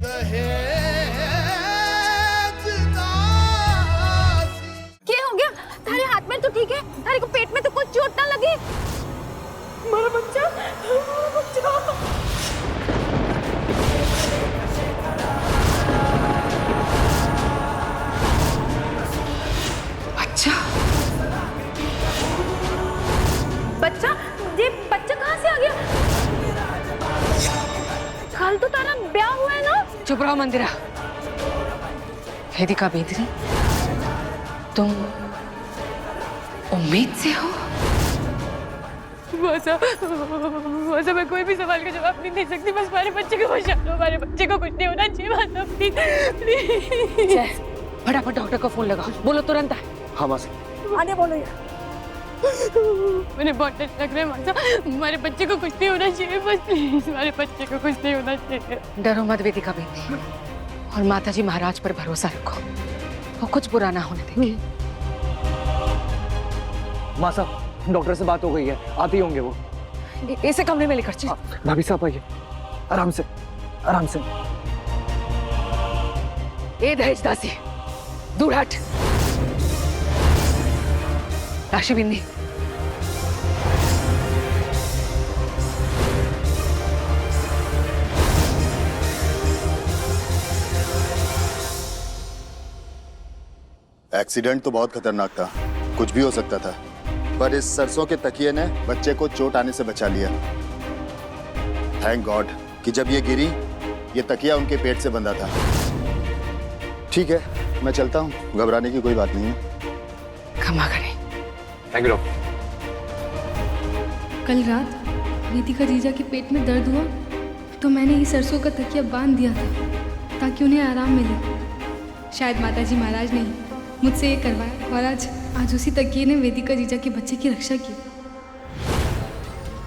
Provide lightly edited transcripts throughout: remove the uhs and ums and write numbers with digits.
क्या हो गया? थारे हाथ में तो ठीक है, थारे को पेट में तो कोई चोट ना लगी? मेरा बच्चा, बच्चा बच्चा, ये बच्चा कहाँ से आ गया? कल तो तारा ब्याह हुआ है ना? चुप रहो मंदिरा। वेदिका बेदरी, तुम उम्मीद से हो? वैसा मैं कोई भी सवाल का जवाब नहीं दे सकती। बस हमारे बच्चे को बचा लो, हमारे बच्चे को कुछ नहीं होना चाहिए। माता प्लीज। फटाफट डॉक्टर को फोन लगाओ, बोलो तुरंत आए। हाँ मासी। आने बोलो यार। मुझे बहुत डर लग रहा है माता, हमारे बच्चे को कुछ नहीं होना चाहिए। बस प्लीज हमारे बच्चे को कुछ नहीं होना चाहिए। डरो मत वेदिका बेदरी, और माताजी महाराज पर भरोसा रखो, वो कुछ बुरा ना होने देंगे। माँ साहब, डॉक्टर से बात हो गई है, आते ही होंगे वो। इसे कमरे में लेकर चल। भाभी साहब आइए, आराम से आराम से। ए दहेज दासी, दूर हट। राशि बिंदी, एक्सीडेंट तो बहुत खतरनाक था, कुछ भी हो सकता था, पर इस सरसों के तकिए ने बच्चे को चोट आने से बचा लिया। थैंक गॉड कि जब ये गिरी, ये तकिया उनके पेट से बंधा था। ठीक है, मैं चलता हूँ, घबराने की कोई बात नहीं है। क्षमा करें। Thank you doctor. कल रात वेदिका जीजा के पेट में दर्द हुआ तो मैंने ये सरसों का तकिया बांध दिया था ताकि उन्हें आराम मिले। शायद माताजी महाराज ने मुझसे ये करवाया और आज उसी तकिए ने वेदिका जीजा के बच्चे की रक्षा की।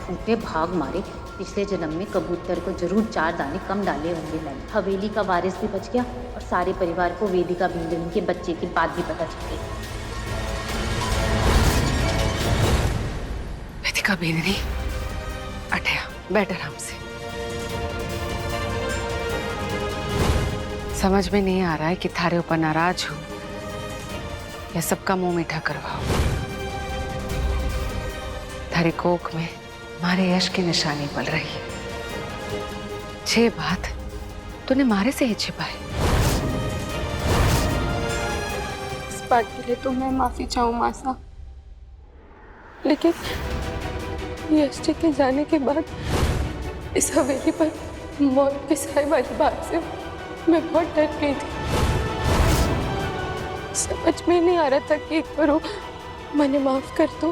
फूटे भाग मारे, पिछले जन्म में कबूतर को जरूर 4 दाने कम डाले होंगे मैंने। हवेली का वारिस भी बच गया और सारे परिवार को वेदिका बिंदुनी के बच्चे की बात भी पता चल गई। वेदिका बेदरी, अठया बैठ आराम से। समझ में नहीं आ रहा है कि थारे ऊपर नाराज हो या सबका मुंह मीठा करवाओ। थारे कोख में मारे यश की निशानी पल रही है। छह बात तूने मारे से ही छिपाए। इस बात के लिए तो मैं माफी चाहूँ मासा, लेकिन यश जी के जाने के बाद इस हवेली पर मौत के साए वाली बात से मैं बहुत डर गई थी। समझ में नहीं आ रहा था कि एक बार मैंने माफ कर दो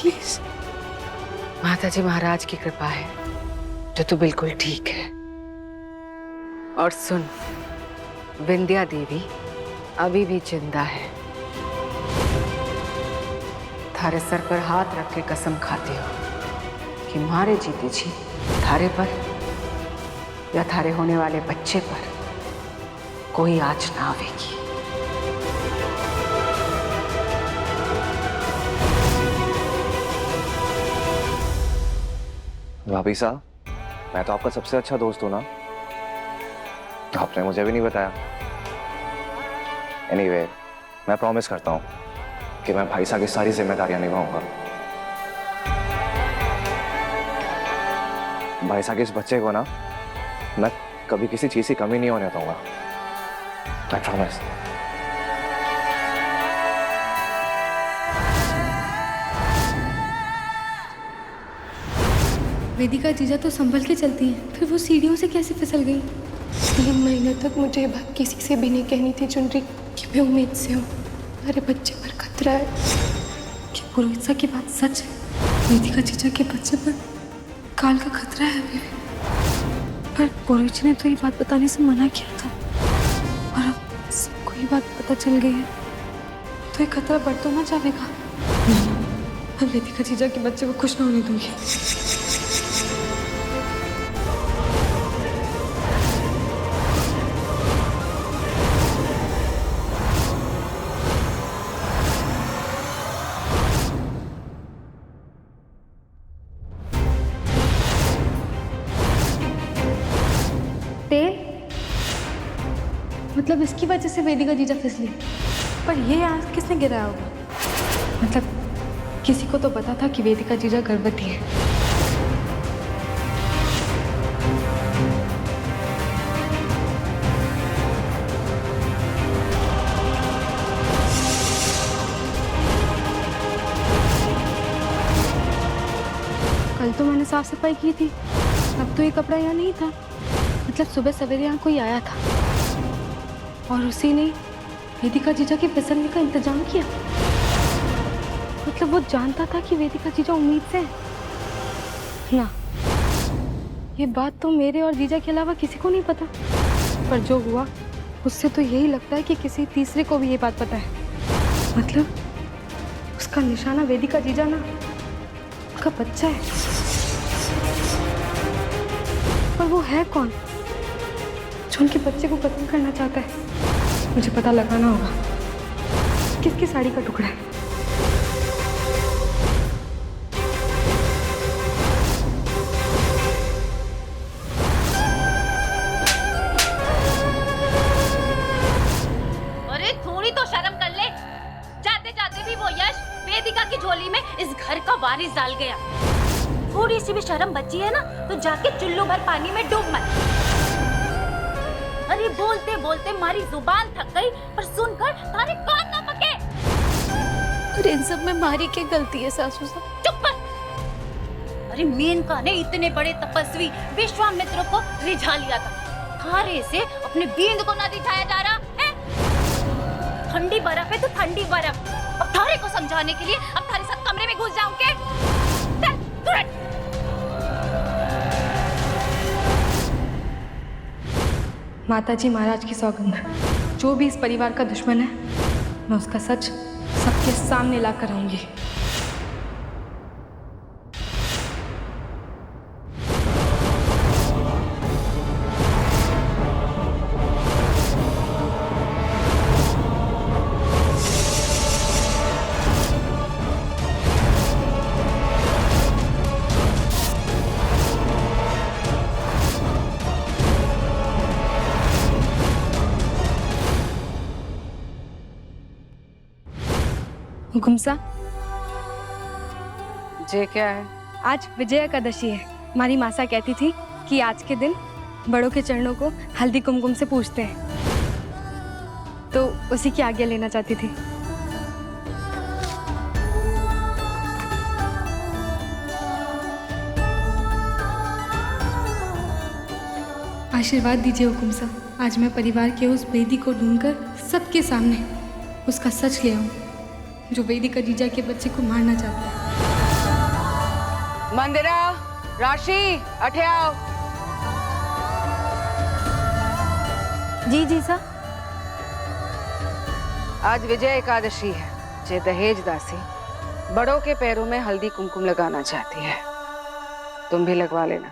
प्लीज। माताजी महाराज की कृपा है जो तू बिल्कुल ठीक है। और सुन, विंध्या देवी अभी भी जिंदा है। थारे सर पर हाथ रख के कसम खाती हो कि मारे जीते जी थारे पर या थारे होने वाले बच्चे पर कोई आँच ना आवेगी। भाभी साहब, मैं तो आपका सबसे अच्छा दोस्त हूं ना, आपने मुझे भी नहीं बताया। एनीवे, मैं प्रॉमिस करता हूं कि मैं भाई साहब की सारी जिम्मेदारियां निभाऊंगा। भाई साहब के इस बच्चे को ना मैं कभी किसी चीज की कमी नहीं होने दूंगा। I promise. वेदिका जीजा तो संभल के चलती हैं, फिर वो सीढ़ियों से कैसे फिसल गई? 3 महीनों तक मुझे ये बात किसी से भी नहीं कहनी थी चुनरी कि मैं उम्मीद से हूँ। मेरे बच्चे पर खतरा है। क्या पुरोहित की बात सच है? वेदिका जीजा के बच्चे पर काल का खतरा है अभी भी। पर पुरोहित ने तो ये बात बताने से मना किया था, और अब सबको ये बात पता चल गई है तो ये खतरा बढ़ तो ना जाएगा। मैं वेदिका जीजा के बच्चे को खुश ना होने दूंगी। तेल मतलब इसकी वजह से वेदिका जीजा फिसली। पर ये आग किसने गिराया होगा? मतलब किसी को तो पता था कि वेदिका जीजा गर्भवती है। कल तो मैंने साफ सफाई की थी, अब तो ये कपड़ा यहाँ नहीं था। मतलब सुबह सवेरे यहाँ कोई आया था और उसी ने वेदिका जीजा के फिसलने का इंतजाम किया। मतलब वो जानता था कि वेदिका जीजा उम्मीद से है ना। ये बात तो मेरे और जीजा के अलावा किसी को नहीं पता, पर जो हुआ उससे तो यही लगता है कि किसी तीसरे को भी ये बात पता है। मतलब उसका निशाना वेदिका जीजा ना, उसका बच्चा है। पर वो है कौन जो उनके बच्चे को कत्ल करना चाहता है? मुझे पता लगाना होगा किसकी साड़ी का टुकड़ा है। अरे थोड़ी तो शर्म कर ले। जाते जाते भी वो यश वेदिका की झोली में इस घर का वारिस डाल गया। थोड़ी सी भी शर्म बची है ना तो जाके चुल्लू भर पानी में डूब मत। अरे बोलते बोलते मारी जुबान थक गई, पर सुनकर तारे कान ना पके। अरे इन सब में मारी क्या गलती है सासू साहब? चुप कर। अरे मेनका ने इतने बड़े तपस्वी विश्वामित्र को रिझा लिया था। थारे से अपने बींद को ना दिखाया जा रहा है। ठंडी बर्फ है तो ठंडी बर्फ। अब थारे को समझाने के लिए अब थारे साथ कमरे में घुस जाऊं क्या? चल तुरंत। माताजी महाराज की सौगंध, जो भी इस परिवार का दुश्मन है मैं उसका सच सबके सामने ला कर आऊंगी। गुमसा, जे क्या है? आज विजय एकादशी है। हमारी मासा कहती थी कि आज के दिन बड़ों के चरणों को हल्दी कुमकुम से पूजते हैं, तो उसी की आज्ञा लेना चाहती थी। आशीर्वाद दीजिए हुकुम साहब। आज मैं परिवार के उस वेदी को ढूंढकर सबके सामने उसका सच ले आऊं, जो वेदिका जीजा के बच्चे को मारना चाहता है। मंदिरा, राशि, अठे आओ। जी जीजा। आज विजय एकादशी है। जे दहेज दासी बड़ों के पैरों में हल्दी कुमकुम लगाना चाहती है, तुम भी लगवा लेना।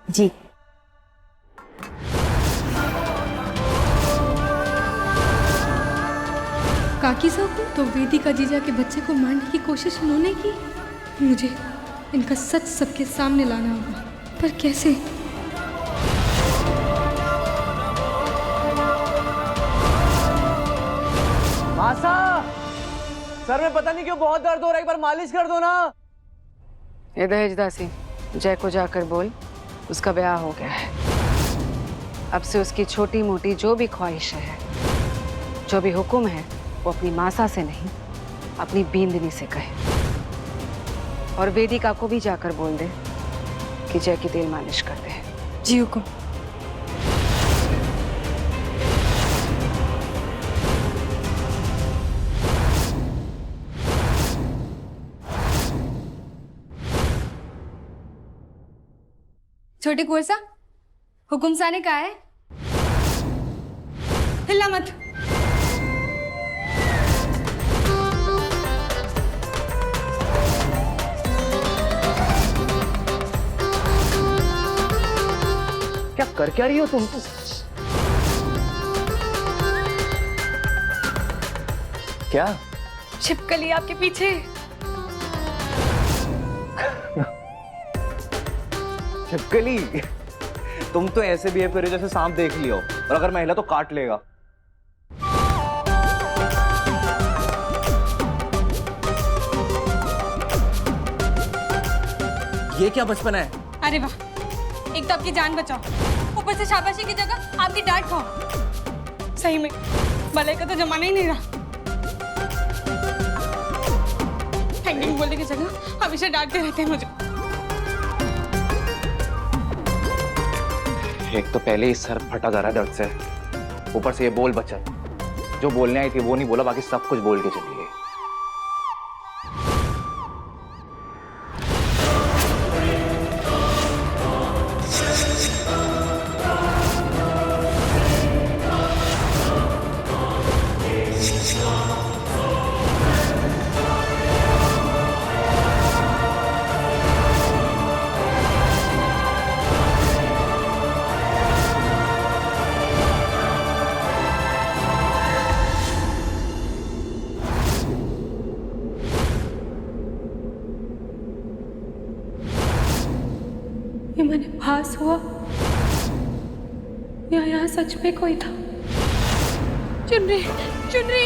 जी। काकी साहब, तो वेदिका जीजा के बच्चे को मारने की कोशिश इन्होंने की। मुझे इनका सच सबके सामने लाना होगा, पर कैसे? मासा, सर में पता नहीं क्यों बहुत दर्द हो रहा है, एक बार मालिश कर दो ना। ये दहेज दासी, जय को जाकर बोल उसका ब्याह हो गया है। अब से उसकी छोटी मोटी जो भी ख्वाहिशें हैं, जो भी हुक्म है, वो अपनी मासा से नहीं अपनी बींदनी से कहे। और वेदिका को भी जाकर बोल दे कि जय की तेल मालिश कर दे। जी हुकुम। छोटे कुंवर सा, हुकुम सा ने कहा है हिलना मत। क्या कर क्या रही हो तुम? क्या? छिपकली आपके पीछे। छिपकली? तुम तो ऐसे बिहेव कर रहे हो जैसे सांप देख लियो। और अगर मैं हिला तो काट लेगा। ये क्या बचपन है? अरे वाह, एक तो आपकी जान बचाओ, ऊपर से शाबाशी की जगह आपकी डांट खाओ। सही में भलाई का तो जमाना ही नहीं रहा। थैंक बोलने की जगह हमेशा डांटते रहते हैं मुझे। एक तो पहले ही सर फटा जा रहा है दर्द से, ऊपर से ये बोल बचन। जो बोलने आई थी वो नहीं बोला, बाकी सब कुछ बोल के चली गई। ये मैंने भास हुआ या यहाँ सच में कोई था? चुनरी, चुनरी,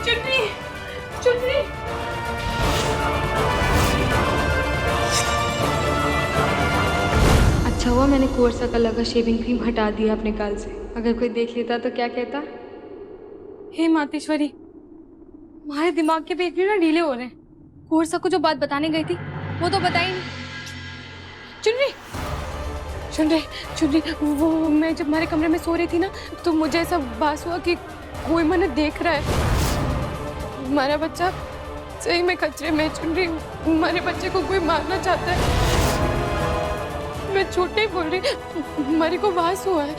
चुनरी, चुनरी। अच्छा हुआ मैंने कोर्सा का लगा शेविंग क्रीम हटा दिया अपने गाल से। अगर कोई देख लेता तो क्या कहता? हे मातेश्वरी, तुम्हारे दिमाग के पेट ना ढीले हो रहे हैं। कोर्सा को जो बात बताने गई थी वो तो बताई नहीं। चुनरी, चुनरी, चुनरी, वो मैं जब हमारे कमरे में सो रही थी ना, तो मुझे ऐसा भास हुआ कि कोई मैंने देख रहा है। हमारा बच्चा सही में खतरे में। चुनरी, हमारे बच्चे को कोई मारना चाहता है। मैं झूठ नहीं बोल रही, हमारे को भास हुआ है।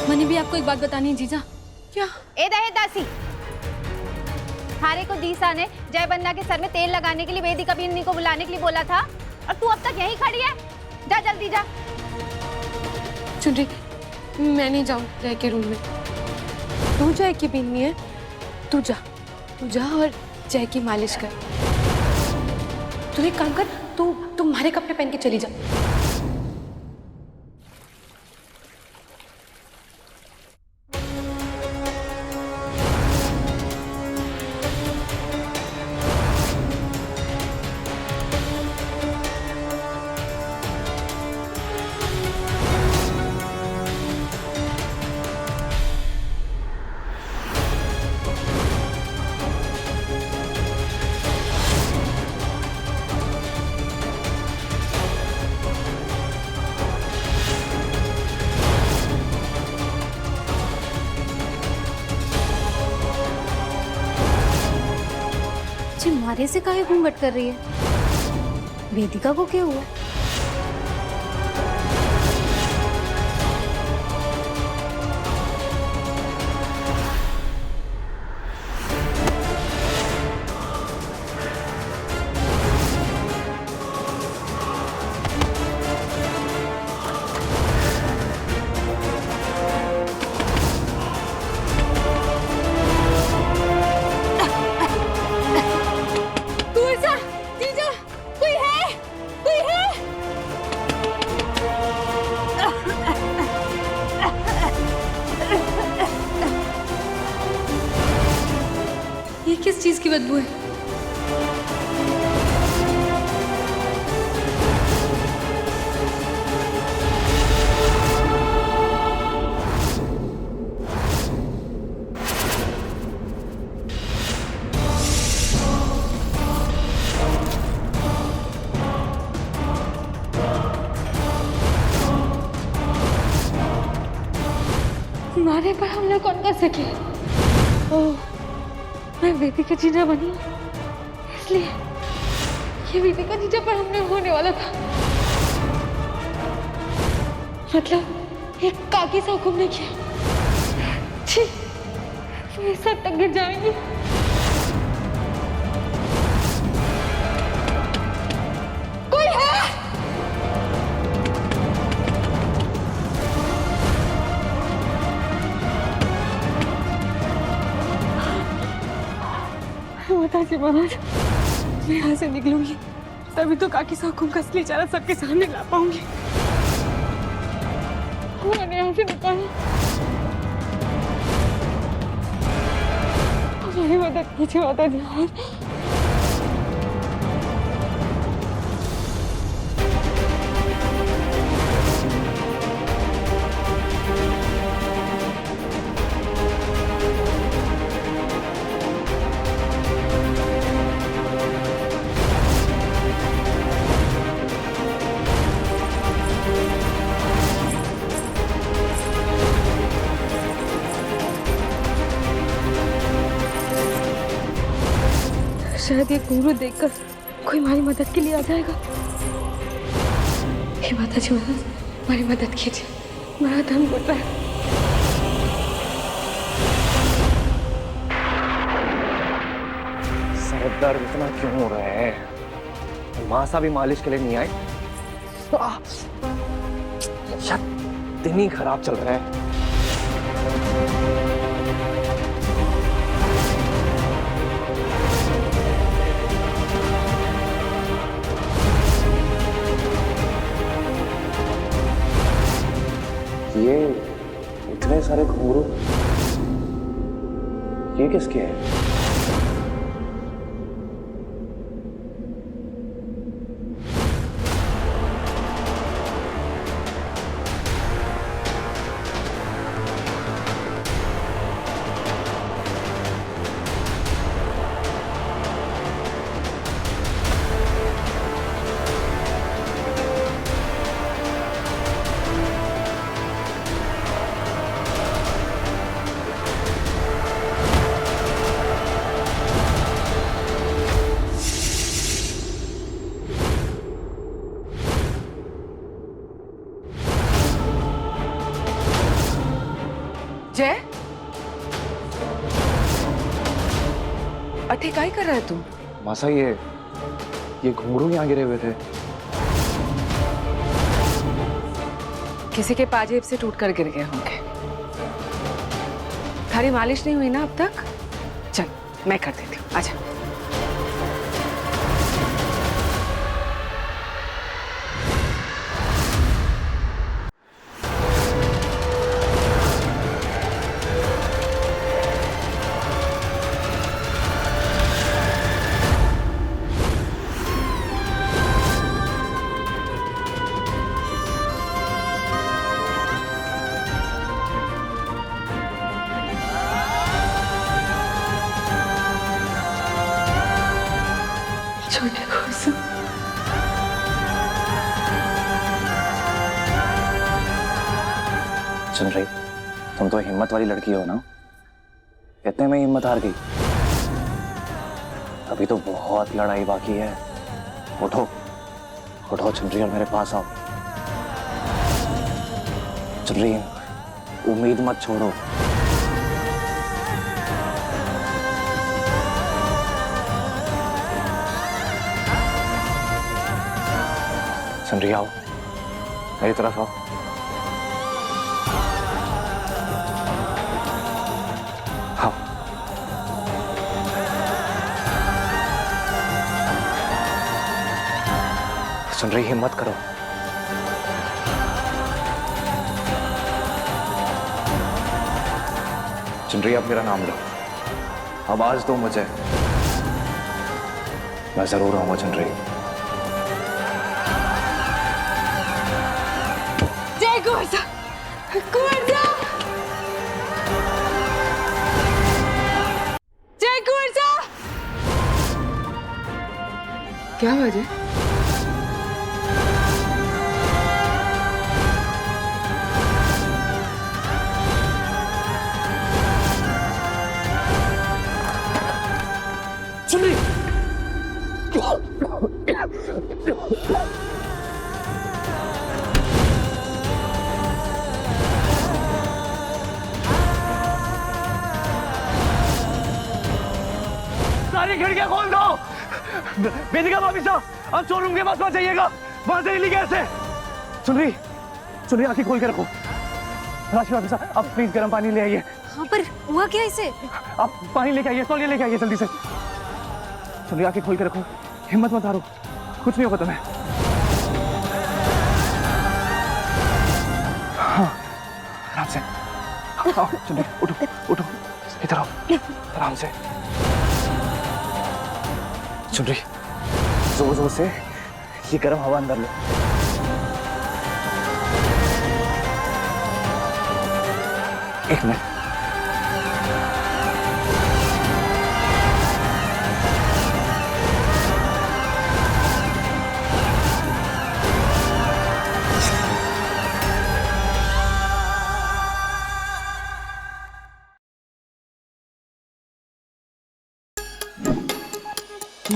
मैंने भी आपको एक बात बतानी है जीजा। क्या? ए दहे दासी, थारे को दीसा ने जय बन्ना के सर में तेल लगाने के लिए वेदिका बिन्नी को बुलाने के लिए बोला था, और तू अब तक यहीं खड़ी है। जा जल्दी जा। चुनरी, मैं नहीं जाऊँ जय के रूम में। तू जय की बिन्नी है, तू जा और जय की मालिश कर। तू एक काम कर, तू तुम्हारे कपड़े पहन के चली जा। मारे से काहे घूंघट कर रही है? वेदिका को क्या हुआ? ये किस चीज की बदबू है? हमारे पर हमला कौन कर सके? ओह, मैं वेदिका जीजा बनी, इसलिए ये वेदिका जीजा पर हमला होने वाला था। मतलब एक काकी सा हुक्म ने किया। छी, मेरे साथ तक गिर जाएंगी। कोई है? माता जी महाराज, मैं यहाँ से निकलूंगी, तभी तो काकी साकुम का असली चेहरा सबके सामने ला पाऊंगी। मैंने यहाँ से निकाला। मेरी मदद कीजिए माता जी। शायद ये घुंघरू देखकर कोई हमारी मदद के लिए आ जाएगा। हे माता जी महाराज, हमारी मदद कीजिए, हमारा दम घुट रहा है। सर दर्द इतना क्यों हो रहा है? माँ सा भी मालिश के लिए नहीं आए? शायद दिन ही खराब चल रहा है। ये इतने सारे घुंघरू ये किसके हैं? जय, अठे काय कर रहा है तू? मासा ये घुंघरू यहाँ गिरे हुए थे। किसी के पाजेब से टूटकर गिर गए होंगे। थारी मालिश नहीं हुई ना अब तक? चल मैं कर देती हूँ, आजा। छोटे घुंघरू, सुन रही, तुम तो हिम्मत वाली लड़की हो ना? इतने में हिम्मत हार गई? अभी तो बहुत लड़ाई बाकी है। उठो उठो चुनरी और मेरे पास आओ। चुनरी, उम्मीद मत छोड़ो। चुनरी आओ, मेरी तरफ आओ। हाँ, सुन रही, हिम्मत करो। सुन रही, अब मेरा नाम लो, आवाज दो मुझे, मैं जरूर आऊंगा। सुन रही, जय कुंवर कुंवर, जय कुंवर। क्या आवाज है? सुन रही, सारी खिड़कियां खोल दो। वेदिका भाभी साहब, अब शोरूम के पास पहुंच जाइएगा, वहां से हिली कैसे? सुन रही, आंखें खोल के रखो। राशि भाभी साहब, आप प्लीज गर्म पानी ले आइए। हाँ, पर हुआ क्या इसे? आप पानी लेके आइए, तौलिया लेके आइए जल्दी से। सुन रही, आंखें खोल के रखो, हिम्मत मत हारो, कुछ नहीं होगा तुम्हें। हाँ, आराम से। आओ चुनरी, उठो उठो, इधर आओ, आराम से। चुनरी, जोर जोर से ये गर्म हवा अंदर लो। एक minute.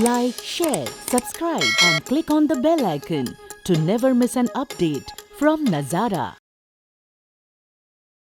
Like, share, subscribe and click on the bell icon to never miss an update from Nazara.